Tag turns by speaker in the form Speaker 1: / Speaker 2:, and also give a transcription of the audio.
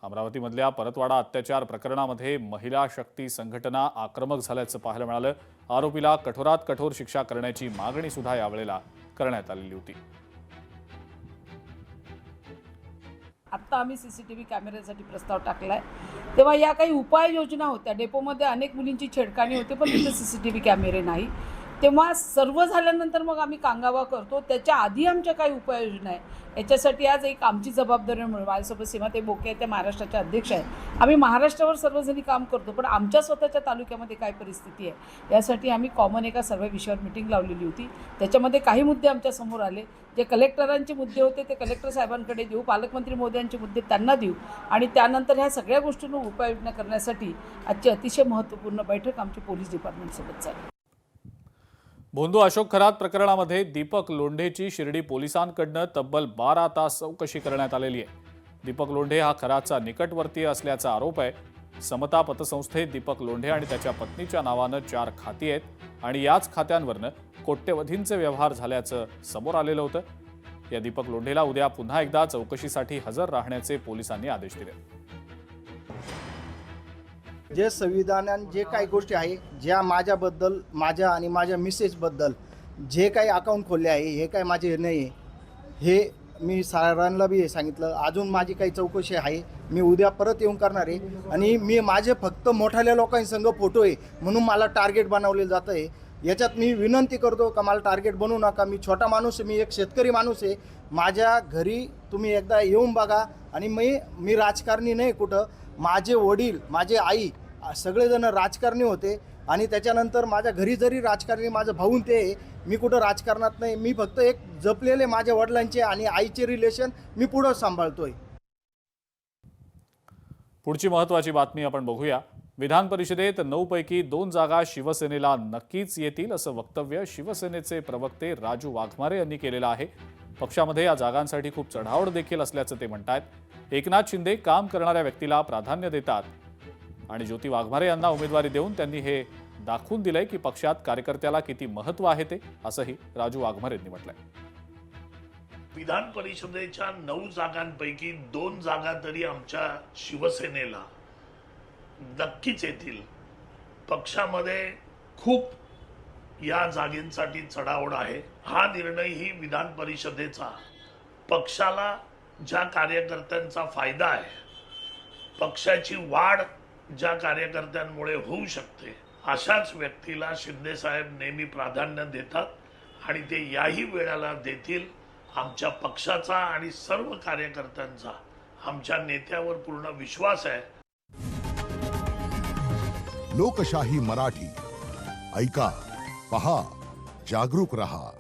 Speaker 1: अमरावतीमधल्या परतवाडा अत्याचार प्रकरणामध्ये महिला शक्ती संघटना आक्रमक झाल्याचं पाहायला मिळालं। आरोपीला कठोरात कठोर शिक्षा करण्याची मागणी सुद्धा यावेळेला करण्यात आलेली होती।
Speaker 2: आता आम्ही सीसीटीव्ही कॅमेऱ्यासाठी प्रस्ताव टाकलाय, तेव्हा या काही उपाययोजना होत्या। डेपोमध्ये अनेक मुलींची छेडखानी होते, पण तिथे सीसीटीव्ही कॅमेरे नाही। तेव्हा सर्व झाल्यानंतर मग आम्ही कांगावा करतो। त्याच्या आधी आमच्या काही उपाययोजना आहे, याच्यासाठी आज एक आमची जबाबदारी म्हणून माझ्यासोबत सीमाताई बोके त्या महाराष्ट्राच्या अध्यक्ष आहेत। आम्ही महाराष्ट्रावर सर्वजणी काम करतो, पण आमच्या स्वतःच्या तालुक्यामध्ये काय परिस्थिती आहे यासाठी आम्ही कॉमन एका सर्व विषयावर मीटिंग लावलेली होती। त्याच्यामध्ये काही मुद्दे आमच्या समोर आले, जे कलेक्टरांचे मुद्दे होते ते कलेक्टर साहेबांकडे देऊ, पालकमंत्री महोदयांचे मुद्दे त्यांना देऊ आणि त्यानंतर ह्या सगळ्या गोष्टींवर उपाययोजना करण्यासाठी आजची अतिशय महत्त्वपूर्ण बैठक आमची पोलीस डिपार्टमेंटसोबत झाली।
Speaker 1: भोंदू अशोक खरात प्रकरणामध्ये दीपक लोंढेची शिर्डी पोलिसांकडून तब्बल 12 तास चौकशी करण्यात आलेली आहे। दीपक लोंढे हा खरातचा निकटवर्तीय असल्याचा आरोप आहे। समता पतसंस्थेत दीपक लोंढे आणि त्याच्या पत्नीच्या नावानं 4 खाती आहेत आणि याच खात्यांवरनं कोट्यवधींचे व्यवहार झाल्याचं समोर आलेलं होतं। या दीपक लोंढेला उद्या पुन्हा एकदा चौकशीसाठी हजर राहण्याचे पोलिसांनी आदेश दिले।
Speaker 3: जे संविधानात जे काही गोष्टी आहे, ज्या माझ्याबद्दल माझ्या आणि माझ्या मिसेसबद्दल जे काही अकाउंट खोलले आहे, हे काय माझे नाही आहे, हे मी सरांना बी सांगितलं। अजून माझी काही चौकशी आहे, मी उद्या परत येऊन करणार आहे आणि मी माझे फक्त मोठ्या लोकांसंग फोटो आहे म्हणून मला टार्गेट बनवले जात आहे। याच्यात मी विनंती करतो का मला टार्गेट बनवू नका। मी छोटा माणूस आहे, मी एक शेतकरी माणूस आहे। माझ्या घरी तुम्ही एकदा येऊन बघा आणि मी राजकारणी नाही कुठं। माझे वडील, माझे आई सगळेजण राजकारणी होते आणि त्याच्यानंतर माझ्या घरी जरी राजकारणी माझं भाऊन ते, मी कुठं राजकारणात नाही। मी फक्त एक जपलेले माझ्या वडिलांचे आणि आईचे रिलेशन मी पुढं सांभाळतोय।
Speaker 1: पुढची महत्त्वाची बातमी आपण बघूया। विधान परिषदेत 9 पैकी 2 जागा शिवसेनेला नक्कीच येतील असं वक्तव्य शिवसेनेचे प्रवक्ते राजू वाघमारे यांनी केलेलं आहे। पक्षामध्ये या जागांसाठी खूप चढाओढ देखील असल्याचं ते म्हणतात। एकनाथ शिंदे काम करणाऱ्या व्यक्तीला प्राधान्य देतात आणि ज्योती वाघमारे यांना उमेदवारी देऊन त्यांनी हे दाखवून दिलंय की पक्षात कार्यकर्त्याला किती महत्त्व आहे ते, असंही राजू वाघमारे यांनी म्हटलंय।
Speaker 4: विधान परिषदेच्या 9 जागांपैकी 2 जागा तरी आमच्या शिवसेनेला नक्कीच येतील। पक्षामध्ये खूप या जागेंसाठी चढाओढ आहे। हा निर्णयही विधान परिषदेचा पक्षाला ज्या कार्यकर्त्यांचा फायदा आहे, पक्षाची वाढ ज्या कार्यकर्त्यांमुळे होऊ शकते, अशाच व्यक्तीला शिंदे साहेब नेहमी प्राधान्य देतात आणि ते याही वेळेला देतील। आमच्या पक्षाचा आणि सर्व कार्यकर्त्यांचा आमच्या नेत्यावर पूर्ण विश्वास आहे।
Speaker 5: लोकशाही मराठी ऐका, पहा, जागरूक रहा।